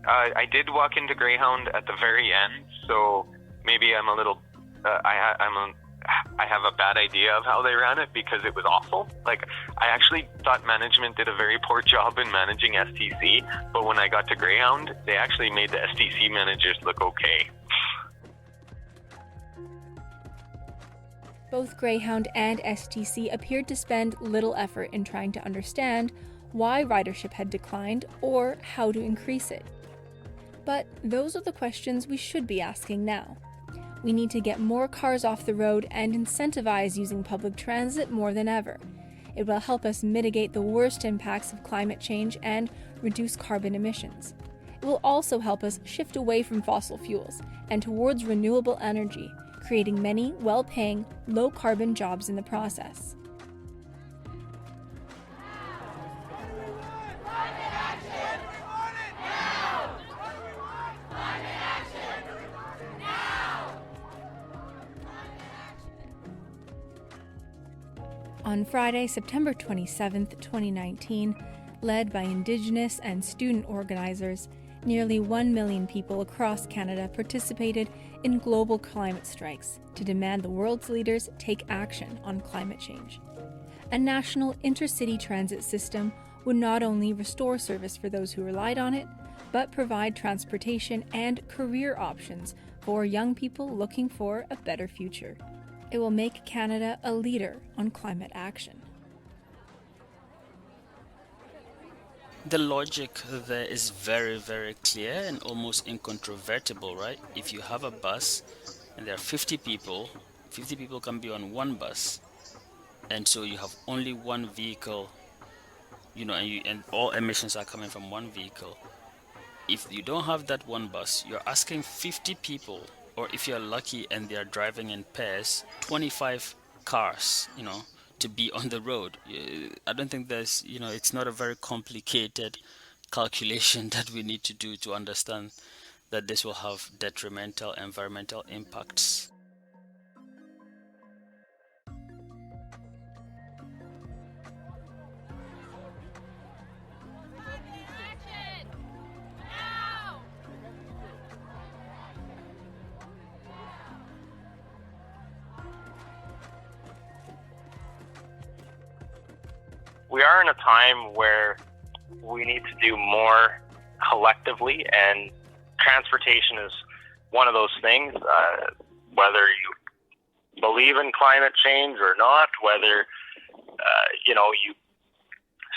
I did walk into Greyhound at the very end, so maybe I'm a little. I have a bad idea of how they ran it, because it was awful. Like, I actually thought management did a very poor job in managing STC, but when I got to Greyhound, they actually made the STC managers look okay. Both Greyhound and STC appeared to spend little effort in trying to understand why ridership had declined or how to increase it. But those are the questions we should be asking now. We need to get more cars off the road and incentivize using public transit more than ever. It will help us mitigate the worst impacts of climate change and reduce carbon emissions. It will also help us shift away from fossil fuels and towards renewable energy, creating many well-paying, low-carbon jobs in the process. On Friday, September 27, 2019, led by Indigenous and student organizers, nearly 1 million people across Canada participated in global climate strikes to demand the world's leaders take action on climate change. A national intercity transit system would not only restore service for those who relied on it, but provide transportation and career options for young people looking for a better future. It will make Canada a leader on climate action. The logic there is very, very clear and almost incontrovertible, right? If you have a bus and there are 50 people can be on one bus, and so you have only one vehicle, and all emissions are coming from one vehicle. If you don't have that one bus, you're asking 50 people, or if you're lucky and they are driving in pairs, 25 cars, to be on the road. I don't think there's, it's not a very complicated calculation that we need to do to understand that this will have detrimental environmental impacts. We are in a time where we need to do more collectively, and transportation is one of those things. Whether you believe in climate change or not, whether you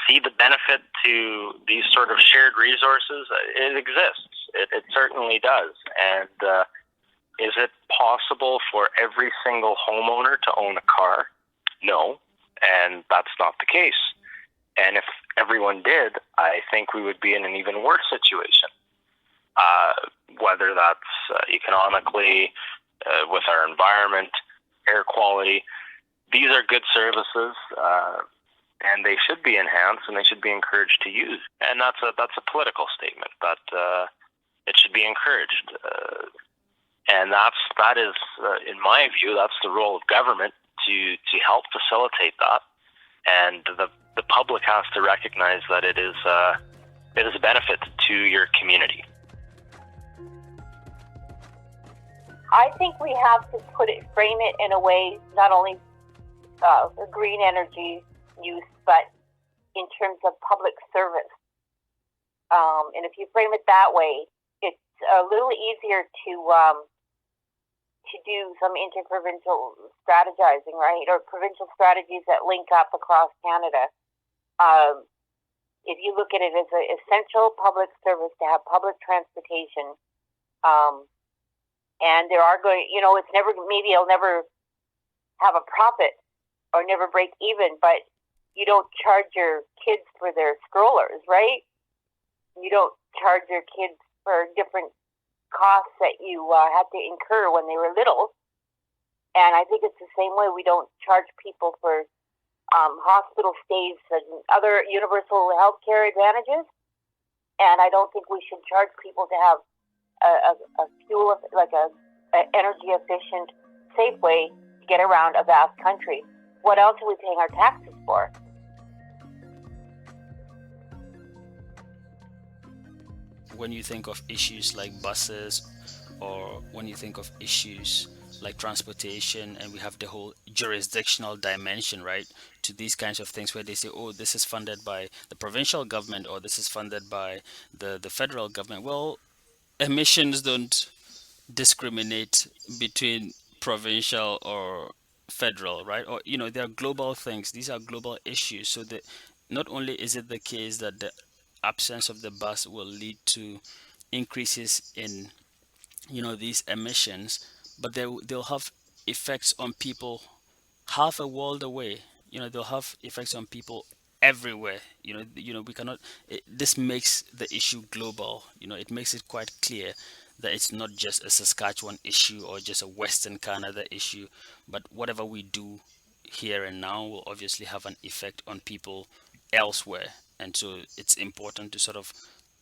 see the benefit to these sort of shared resources, it exists. It certainly does. And is it possible for every single homeowner to own a car? No, and that's not the case. And if everyone did, I think we would be in an even worse situation. Whether that's economically, with our environment, air quality, these are good services, and they should be enhanced and they should be encouraged to use. And that's a political statement, but it should be encouraged. And that is, in my view, that's the role of government to help facilitate that. And the public has to recognize that it is a benefit to your community. I think we have to frame it in a way, not only green energy, use, but in terms of public service. And if you frame it that way, it's a little easier to do some interprovincial strategizing, right, or provincial strategies that link up across Canada. If you look at it as an essential public service to have public transportation, and there are going, it's never, maybe it'll never have a profit or never break even, but you don't charge your kids for their strollers, right? You don't charge your kids for different costs that you had to incur when they were little. And I think it's the same way. We don't charge people for hospital stays and other universal health care advantages. And I don't think we should charge people to have a fuel, like a energy efficient, safe way to get around a vast country. What else are we paying our taxes for? When you think of issues like buses, or when you think of issues like transportation, and we have the whole jurisdictional dimension, right, to these kinds of things where they say, oh, this is funded by the provincial government or this is funded by the federal government. Well, emissions don't discriminate between provincial or federal, right? Or, there are global things. These are global issues. So that not only is it the case that the absence of the bus will lead to increases in these emissions, but they'll have effects on people half a world away. They'll have effects on people everywhere. We cannot. This makes the issue global. It makes it quite clear that it's not just a Saskatchewan issue or just a Western Canada issue, but whatever we do here and now will obviously have an effect on people elsewhere. And so it's important to sort of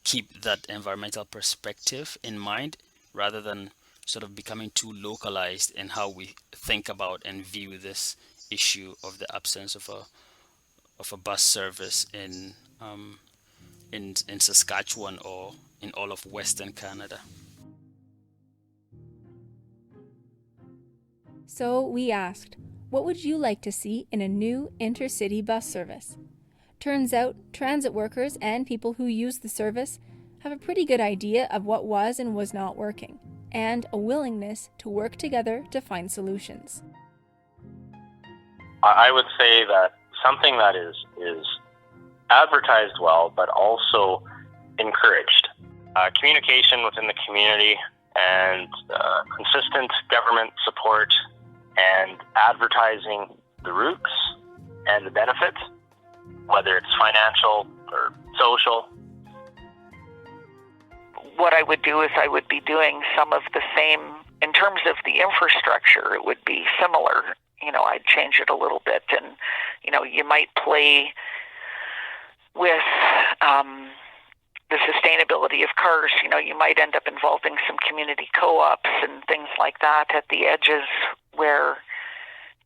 keep that environmental perspective in mind rather than sort of becoming too localized in how we think about and view this issue of the absence of a bus service in Saskatchewan or in all of Western Canada. So we asked, what would you like to see in a new intercity bus service? Turns out, transit workers and people who use the service have a pretty good idea of what was and was not working, and a willingness to work together to find solutions. I would say that something that is advertised well, but also encouraged. Communication within the community and consistent government support and advertising the routes and the benefits, whether it's financial or social. What I would do is I would be doing some of the same, in terms of the infrastructure, it would be similar. I'd change it a little bit, and, you might play with the sustainability of cars. You might end up involving some community co-ops and things like that at the edges where,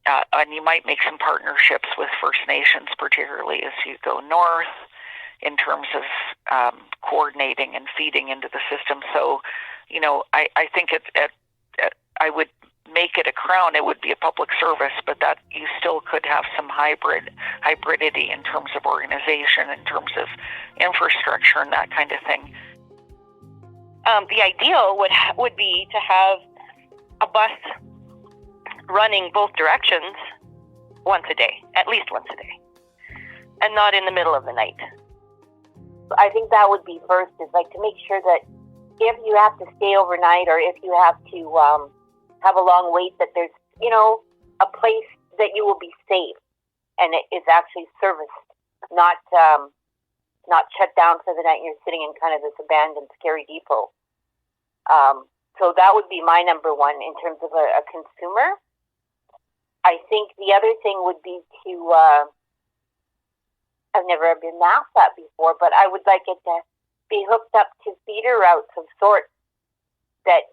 and you might make some partnerships with First Nations, particularly as you go north, in terms of coordinating and feeding into the system. So, I think I would make it a crown. It would be a public service, but that you still could have some hybridity in terms of organization, in terms of infrastructure and that kind of thing. The ideal would be to have a bus running both directions once a day, at least once a day, and not in the middle of the night. I think that would be first, is like to make sure that if you have to stay overnight or if you have to have a long wait, that there's, a place that you will be safe and it is actually serviced, not shut down for the night and you're sitting in kind of this abandoned, scary depot. So that would be my number one in terms of a consumer. I think the other thing would be to, I've never been asked that before, but I would like it to be hooked up to feeder routes of sorts that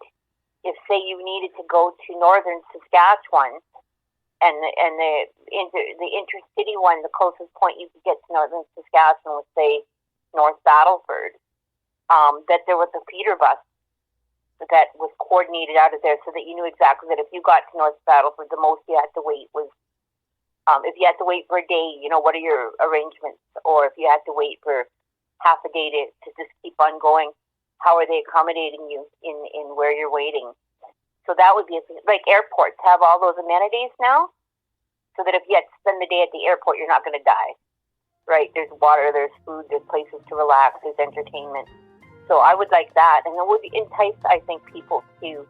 if, say, you needed to go to northern Saskatchewan and the Intercity one, the closest point you could get to northern Saskatchewan was, say, North Battleford, that there was a feeder bus that was coordinated out of there so that you knew exactly that if you got to North Battleford, the most you had to wait was If you had to wait for a day, what are your arrangements? Or if you had to wait for half a day to just keep on going, how are they accommodating you in where you're waiting? So that would be like airports have all those amenities now, so that if you had to spend the day at the airport, you're not going to die, right? There's water, there's food, there's places to relax, there's entertainment. So I would like that, and it would entice, I think, people to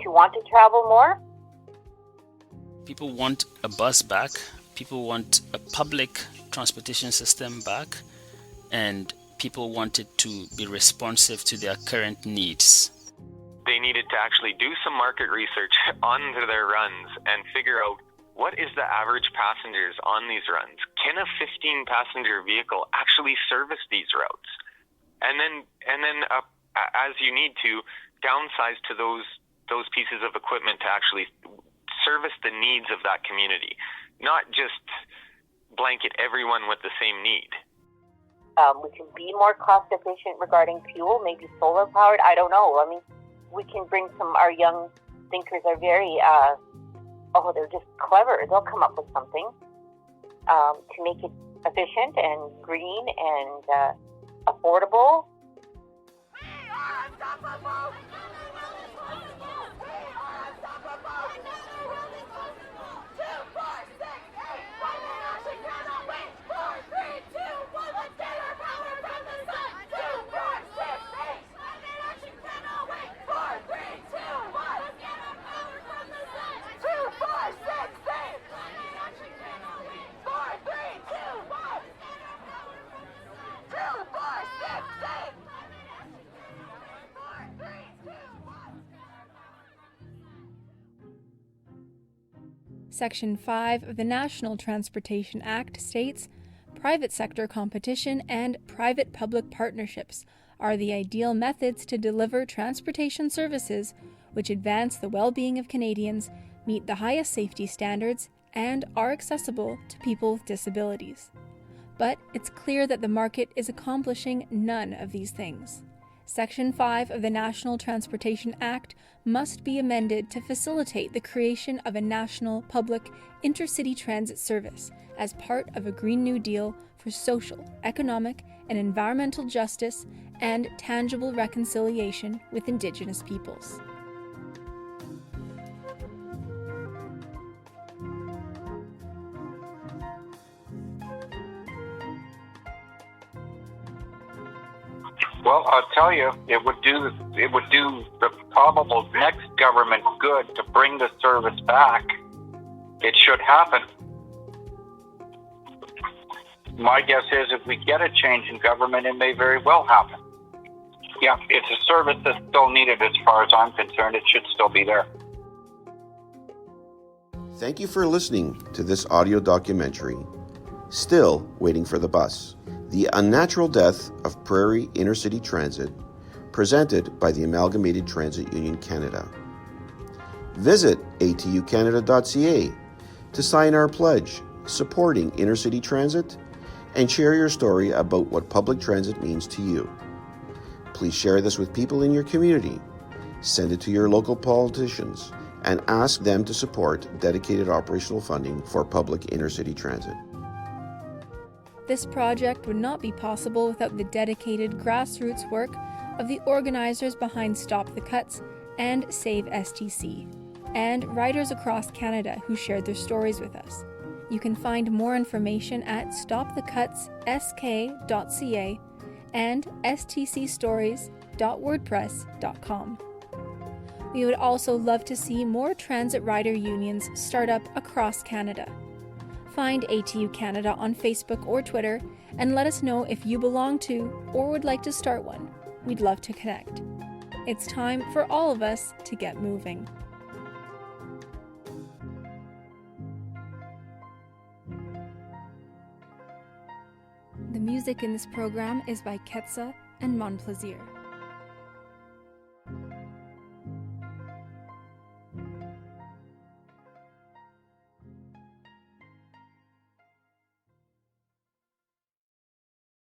want to travel more. People want a bus back. People want a public transportation system back, and people want it to be responsive to their current needs. They needed to actually do some market research on their runs and figure out what is the average passengers on these runs. Can a 15-passenger vehicle actually service these routes? And then as you need to, downsize to those pieces of equipment to actually service the needs of that community, not just blanket everyone with the same need. We can be more cost efficient regarding fuel, maybe solar powered. I don't know. I mean, we can bring our young thinkers are very, they're just clever. They'll come up with something to make it efficient and green and affordable. We are unstoppable! Section 5 of the National Transportation Act states, "Private sector competition and private-public partnerships are the ideal methods to deliver transportation services which advance the well-being of Canadians, meet the highest safety standards, and are accessible to people with disabilities." But it's clear that the market is accomplishing none of these things. Section 5 of the National Transportation Act must be amended to facilitate the creation of a national public intercity transit service as part of a Green New Deal for social, economic, and environmental justice and tangible reconciliation with Indigenous peoples. Well, I'll tell you, it would do the probable next government good to bring the service back. It should happen. My guess is if we get a change in government, it may very well happen. Yeah, it's a service that's still needed as far as I'm concerned. It should still be there. Thank you for listening to this audio documentary, Still Waiting for the Bus, The Unnatural Death of Prairie Intercity Transit, presented by the Amalgamated Transit Union Canada. Visit atucanada.ca to sign our pledge supporting intercity transit and share your story about what public transit means to you. Please share this with people in your community, send it to your local politicians, and ask them to support dedicated operational funding for public intercity transit. This project would not be possible without the dedicated grassroots work of the organizers behind Stop the Cuts and Save STC, and riders across Canada who shared their stories with us. You can find more information at stopthecutssk.ca and stcstories.wordpress.com. We would also love to see more transit rider unions start up across Canada. Find ATU Canada on Facebook or Twitter and let us know if you belong to or would like to start one. We'd love to connect. It's time for all of us to get moving. The music in this program is by Ketsa and Mon Plaisir.